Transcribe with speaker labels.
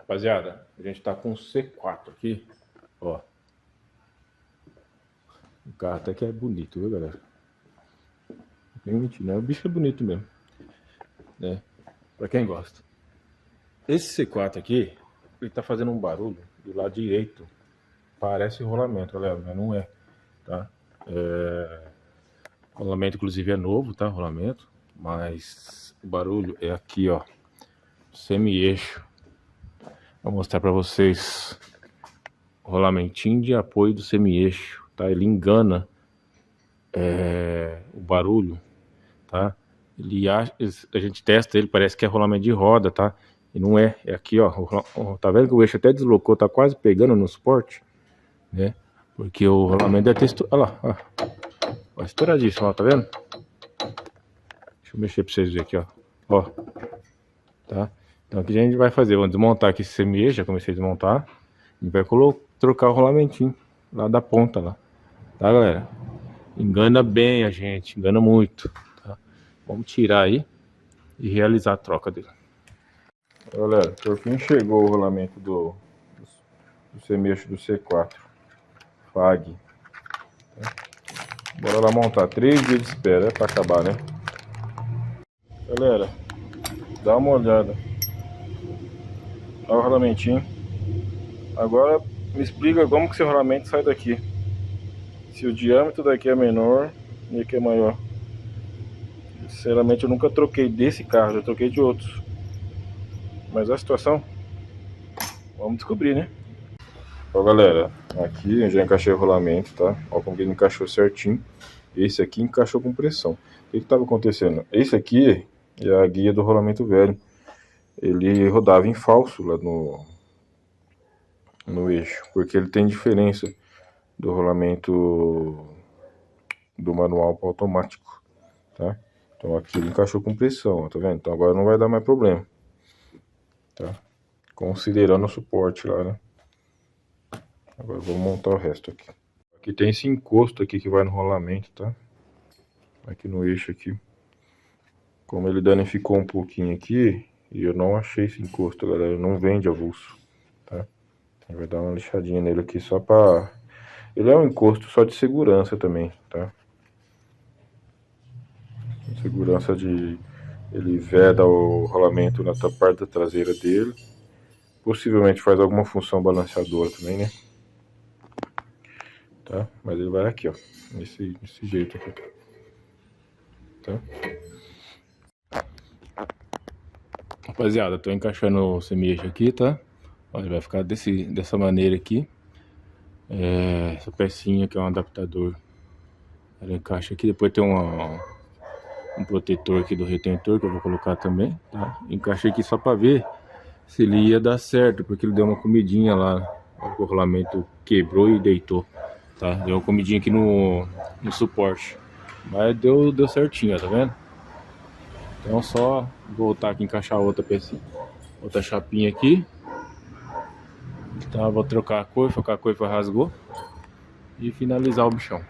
Speaker 1: Rapaziada, a gente tá com um C4 aqui, ó. O carro até que é bonito, viu, galera? Nem mentir, né? O bicho é bonito mesmo, né? Pra quem gosta. Esse C4 aqui, ele tá fazendo um barulho do lado direito. Parece rolamento, galera, mas não é, tá? Rolamento, inclusive, é novo, tá? Rolamento. Mas o barulho é aqui, ó. Semi-eixo. Vou mostrar pra vocês o rolamentinho de apoio do semi-eixo, tá? Ele engana o barulho, tá? Ele acha, a gente testa ele, parece que é rolamento de roda, tá? E não é, é aqui, ó. Tá vendo que o eixo até deslocou, tá quase pegando no suporte, né? Porque o rolamento é textura. Olha lá, ó, estouradíssimo, ó, tá vendo? Deixa eu mexer pra vocês verem aqui, ó. Tá? Então aqui a gente vai fazer, vamos desmontar aqui esse semi-eixo, já comecei a desmontar. E vai trocar o rolamentinho lá da ponta lá, tá, galera? Engana bem a gente, engana muito, tá? Vamos tirar aí e realizar a troca dele. Galera, por fim chegou o rolamento do semi-eixo do C4 FAG. Tá? Bora lá montar, 3 dias de espera, é pra acabar, né? Galera, dá uma olhada. Olha o rolamentinho. Agora me explica como que esse rolamento sai daqui. Se o diâmetro daqui é menor e aqui é maior. Sinceramente eu nunca troquei desse carro, já troquei de outros. Mas a situação, vamos descobrir, né? Ó, galera, aqui eu já encaixei o rolamento, tá? Ó como que ele encaixou certinho. Esse aqui encaixou com pressão. O que estava acontecendo? Esse aqui é a guia do rolamento velho. Ele rodava em falso lá no eixo, porque ele tem diferença do rolamento do manual para automático, tá? Então aqui ele encaixou com pressão, ó, tá vendo? Então agora não vai dar mais problema, tá? Considerando o suporte lá, né? Agora vamos montar o resto aqui. Aqui tem esse encosto aqui que vai no rolamento, tá? Aqui no eixo aqui. Como ele danificou um pouquinho aqui, e eu não achei esse encosto, galera, não vende avulso, tá? Vai dar uma lixadinha nele aqui só pra... Ele é um encosto só de segurança também, tá? Segurança de... Ele veda o rolamento na parte traseira dele. Possivelmente faz alguma função balanceadora também, né? Tá? Mas ele vai aqui, ó. Nesse jeito aqui. Tá? Rapaziada, tô encaixando o semi-eixo aqui, tá? Olha, vai ficar dessa maneira aqui. Essa pecinha que é um adaptador, ela encaixa aqui. Depois tem um protetor aqui do retentor que eu vou colocar também, tá? Encaixei aqui só para ver se ele ia dar certo, porque ele deu uma comidinha lá. O rolamento quebrou e deitou, tá? Deu uma comidinha aqui no suporte, mas deu certinho, ó, tá vendo? Então só voltar aqui, encaixar outra pecinha, outra chapinha aqui. Tá, vou trocar a coifa, que a coifa rasgou, e finalizar o bichão.